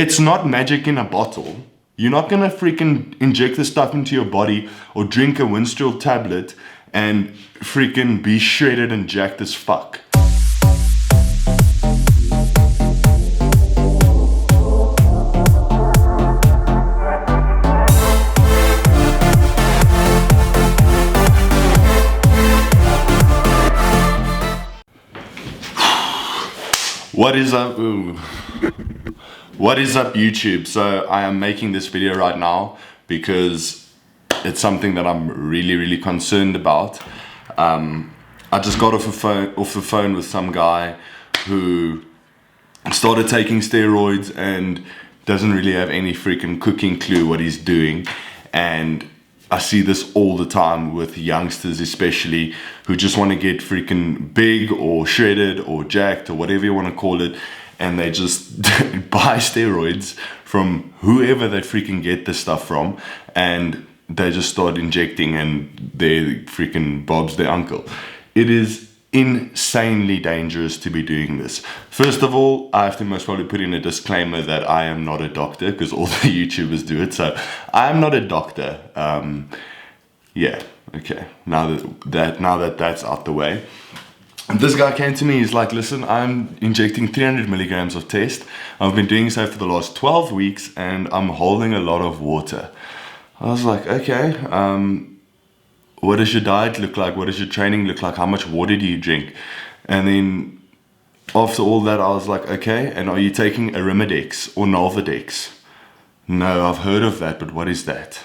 It's not magic in a bottle. You're not gonna freaking inject the stuff into your body or drink a Winstrol tablet and freaking be shredded and jacked as fuck. What is up? Ooh. What is up, YouTube? So I am making this video right now because it's something that I'm really concerned about. I just got off the phone with some guy who started taking steroids and doesn't really have any freaking cooking clue what he's doing. And I see this all the time with youngsters especially, who just want to get freaking big or shredded or jacked or whatever you want to call it, and they just buy steroids from whoever they freaking get this stuff from, and they just start injecting and they freaking Bob's their uncle. It is insanely dangerous to be doing this. First of all, I have to most probably put in a disclaimer that I am not a doctor, because all the YouTubers do it. So I am not a doctor. Yeah, okay. Now that that's out the way, this guy came to me. He's like, listen, I'm injecting 300 milligrams of test. I've been doing so for the last 12 weeks and I'm holding a lot of water. I was like, okay, what does your diet look like? What does your training look like? How much water do you drink? And then after all that, I was like, okay, and are you taking Arimidex or Nolvadex? No, I've heard of that, but what is that?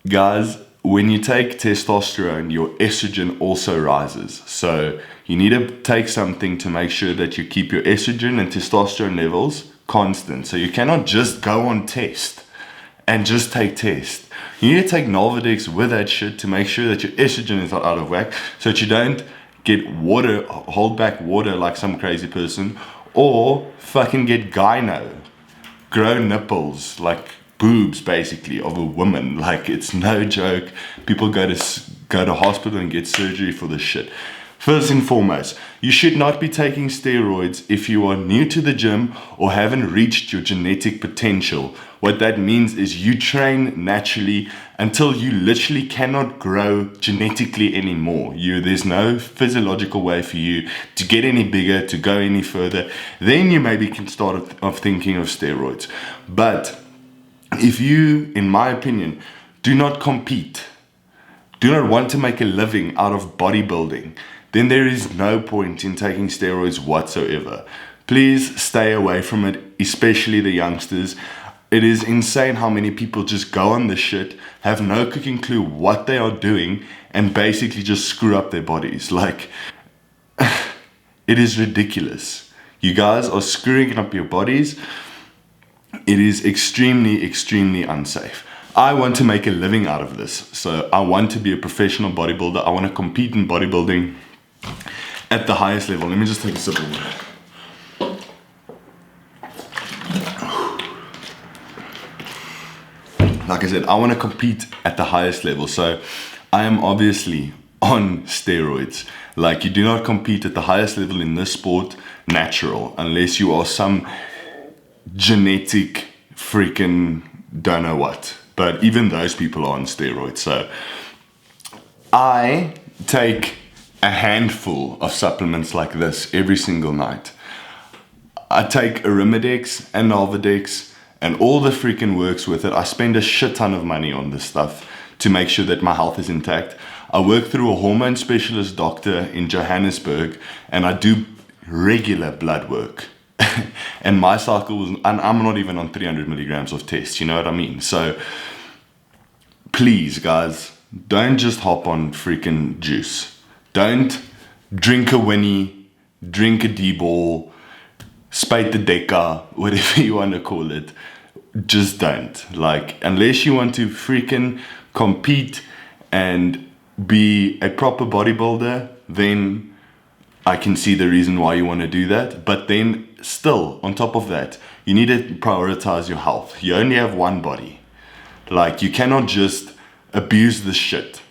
Guys, when you take testosterone, your estrogen also rises. So you need to take something to make sure that you keep your estrogen and testosterone levels constant. So you cannot just go on test and just take test. You need to take Nolvadex with that shit to make sure that your estrogen is not out of whack, so that you don't get water, hold back water like some crazy person, or fucking get gyno, grow nipples, like boobs basically of a woman. Like, it's no joke. People go to hospital and get surgery for this shit. First and foremost, you should not be taking steroids if you are new to the gym or haven't reached your genetic potential. What that means is you train naturally until you literally cannot grow genetically anymore. There's no physiological way for you to get any bigger, to go any further. Then you maybe can start thinking of steroids. But if you, in my opinion, do not compete, do not want to make a living out of bodybuilding, then there is no point in taking steroids whatsoever. Please stay away from it, especially the youngsters. It is insane how many people just go on this shit, have no cooking clue what they are doing, and basically just screw up their bodies. Like, it is ridiculous. You guys are screwing up your bodies. It is extremely unsafe. I want to make a living out of this. So I want to be a professional bodybuilder. I want to compete in bodybuilding at the highest level. Let me just take a sip of water. Like I said, I want to compete at the highest level. So I am obviously on steroids. Like, you do not compete at the highest level in this sport natural unless you are some genetic freaking don't know what. But even those people are on steroids. So I take a handful of supplements like this every single night. I take Arimidex and Nolvadex and all the freaking works with it. I spend a shit ton of money on this stuff to make sure that my health is intact. I work through a hormone specialist doctor in Johannesburg, and I do regular blood work. And my cycle was, and I'm not even on 300 milligrams of test, you know what I mean? So please, guys, don't just hop on freaking juice. Don't drink a Winnie, drink a D-ball, spade the deca, whatever you want to call it. Just don't. Like, unless you want to freaking compete and be a proper bodybuilder, then I can see the reason why you want to do that. But then still, on top of that, you need to prioritize your health. You only have one body. Like, you cannot just abuse this shit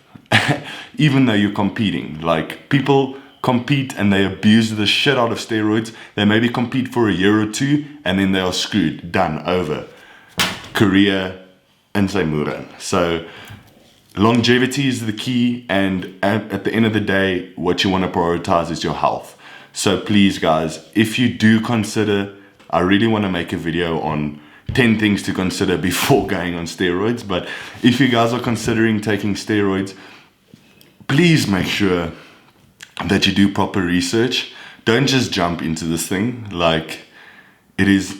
even though you're competing. Like, people compete and they abuse the shit out of steroids. They maybe compete for a year or two and then they are screwed, done, over. Career and say muran. So longevity is the key, and at the end of the day, what you want to prioritize is your health. So please guys, if you do consider, I really want to make a video on 10 things to consider before going on steroids, but if you guys are considering taking steroids, please make sure that you do proper research. Don't just jump into this thing. Like, it is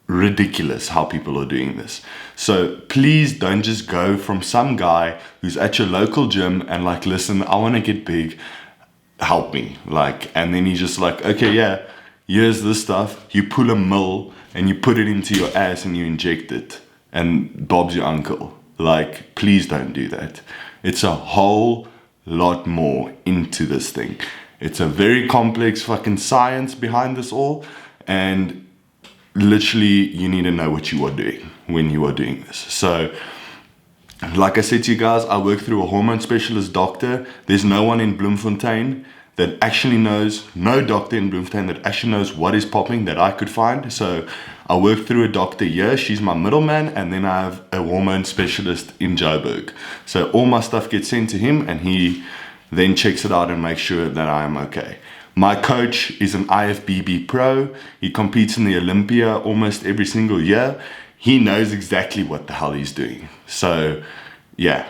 ridiculous how people are doing this. So please don't just go from some guy who's at your local gym and like, listen, I want to get big, help me. Like, and then he's just like, okay, yeah, here's this stuff. You pull a mill and you put it into your ass and you inject it, and Bob's your uncle. Like, please don't do that. It's a whole lot more into this thing. It's a very complex fucking science behind this all, and literally you need to know what you are doing when you are doing this. So like I said to you guys, I work through a hormone specialist doctor. There's no one in Bloemfontein that actually knows, no doctor in Bloemfontein that actually knows what is popping that I could find. So I work through a doctor here, she's my middleman, and then I have a hormone specialist in Joburg. So all my stuff gets sent to him and he then checks it out and makes sure that I am okay. My coach is an IFBB pro. He competes in the Olympia almost every single year. He knows exactly what the hell he's doing. So yeah,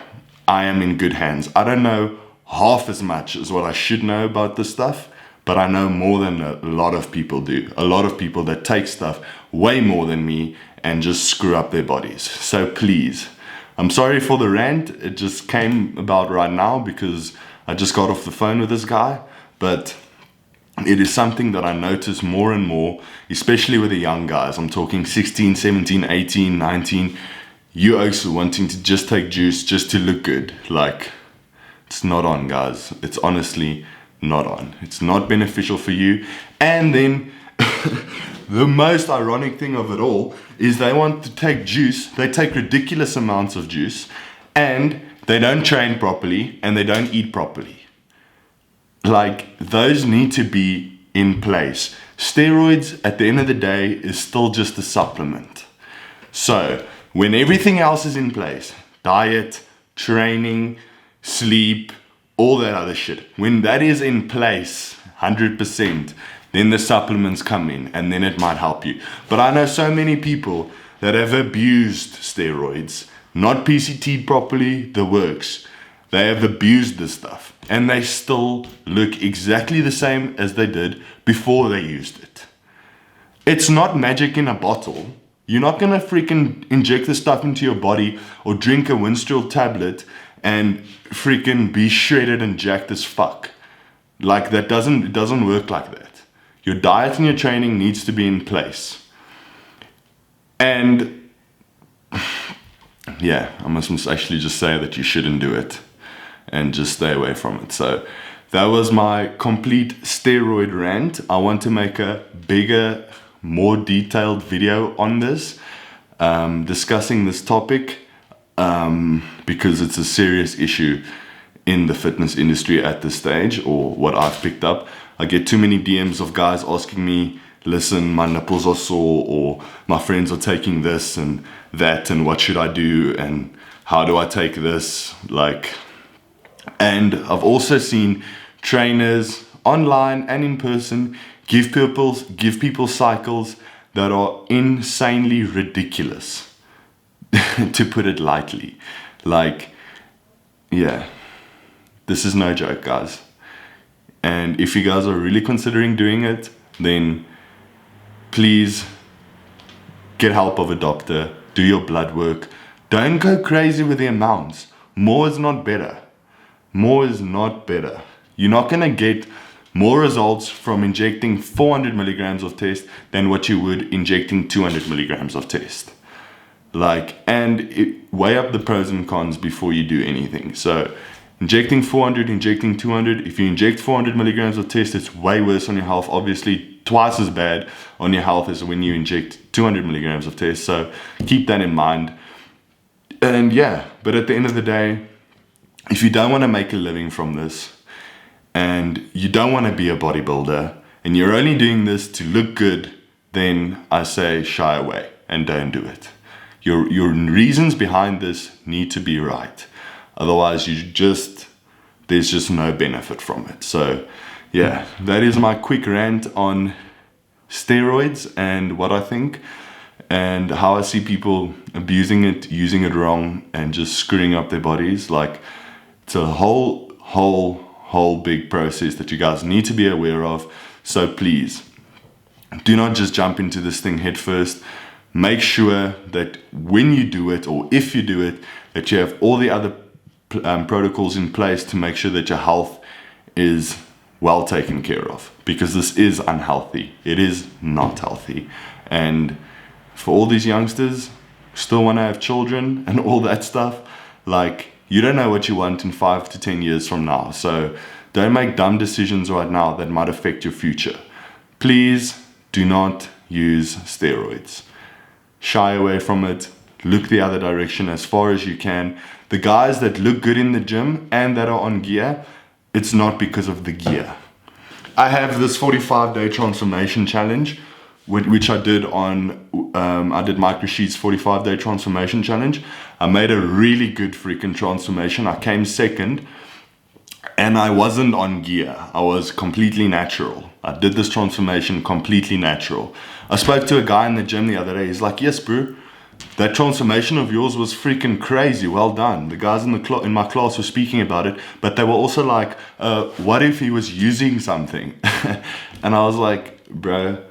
I am in good hands. I don't know half as much as what I should know about this stuff, but I know more than a lot of people do. A lot of people that take stuff way more than me and just screw up their bodies. So please, I'm sorry for the rant. It just came about right now because I just got off the phone with this guy, but it is something that I notice more and more, especially with the young guys. I'm talking 16, 17, 18, 19. You also wanting to just take juice just to look good. Like, it's not on, guys. It's honestly not on. It's not beneficial for you. And then the most ironic thing of it all is they want to take juice. They take ridiculous amounts of juice and they don't train properly and they don't eat properly. Like, those need to be in place. Steroids, at the end of the day, is still just a supplement. So when everything else is in place, diet, training, sleep, all that other shit, when that is in place 100%, then the supplements come in and then it might help you. But I know so many people that have abused steroids, not PCT'd properly, the works. They have abused this stuff and they still look exactly the same as they did before they used it. It's not magic in a bottle. You're not gonna freaking inject this stuff into your body or drink a Winstrol tablet and freaking be shredded and jacked as fuck. Like, it doesn't work like that. Your diet and your training needs to be in place. And yeah, I must actually just say that you shouldn't do it and just stay away from it. So that was my complete steroid rant. I want to make a bigger, more detailed video on this, discussing this topic, because it's a serious issue in the fitness industry at this stage, or what I've picked up. I get too many DMs of guys asking me, listen, my nipples are sore, or my friends are taking this and that, and what should I do, and how do I take this? Like, and I've also seen trainers online and in person give people cycles that are insanely ridiculous, to put it lightly. Like, yeah, this is no joke, guys. And if you guys are really considering doing it, then please get help of a doctor, do your blood work. Don't go crazy with the amounts. More is not better. More is not better. You're not gonna get more results from injecting 400 milligrams of test than what you would injecting 200 milligrams of test. Like, and weigh up the pros and cons before you do anything. So injecting 400, injecting 200, if you inject 400 milligrams of test, it's way worse on your health. Obviously, twice as bad on your health as when you inject 200 milligrams of test. So keep that in mind. And yeah, but at the end of the day, if you don't want to make a living from this, and you don't want to be a bodybuilder, and you're only doing this to look good, then I say shy away and don't do it. Your reasons behind this need to be right. Otherwise, there's just no benefit from it. So yeah, that is my quick rant on steroids and what I think and how I see people abusing it, using it wrong, and just screwing up their bodies. Like, it's a whole big process that you guys need to be aware of. So please, do not just jump into this thing head first. Make sure that when you do it, or if you do it, that you have all the other protocols in place to make sure that your health is well taken care of, because this is unhealthy. It is not healthy. And for all these youngsters still want to have children and all that stuff, like, you don't know what you want in 5 to 10 years from now. So don't make dumb decisions right now that might affect your future. Please do not use steroids. Shy away from it. Look the other direction as far as you can. The guys that look good in the gym and that are on gear, it's not because of the gear. I have this 45-day transformation challenge, which I did I did Micro Sheet's 45-day transformation challenge. I made a really good freaking transformation. I came second, and I wasn't on gear. I was completely natural. I did this transformation completely natural. I spoke to a guy in the gym the other day. He's like, yes, bro, that transformation of yours was freaking crazy. Well done. The guys in my class were speaking about it, but they were also like, what if he was using something? And I was like, bro,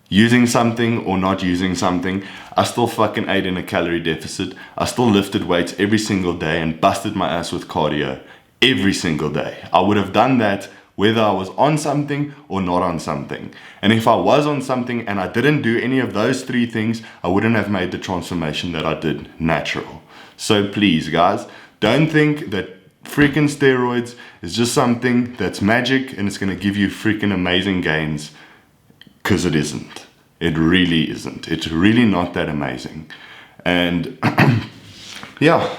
using something or not using something, I still fucking ate in a calorie deficit. I still lifted weights every single day and busted my ass with cardio every single day. I would have done that whether I was on something or not on something. And if I was on something and I didn't do any of those 3 things, I wouldn't have made the transformation that I did natural. So please, guys, don't think that freaking steroids is just something that's magic and it's going to give you freaking amazing gains, because it isn't. It really isn't. It's really not that amazing. And yeah,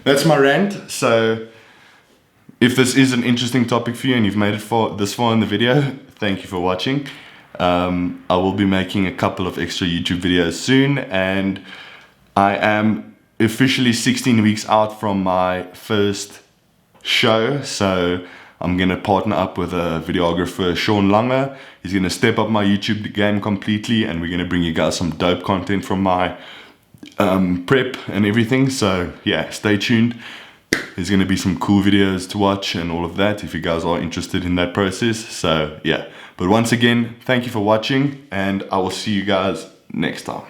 that's my rant. So if this is an interesting topic for you and you've made it this far in the video, thank you for watching. I will be making a couple of extra YouTube videos soon, and I am officially 16 weeks out from my first show. So I'm going to partner up with a videographer, Sean Langer. He's going to step up my YouTube game completely, and we're going to bring you guys some dope content from my prep and everything. So yeah, stay tuned. There's going to be some cool videos to watch and all of that if you guys are interested in that process. So yeah, but once again, thank you for watching, and I will see you guys next time.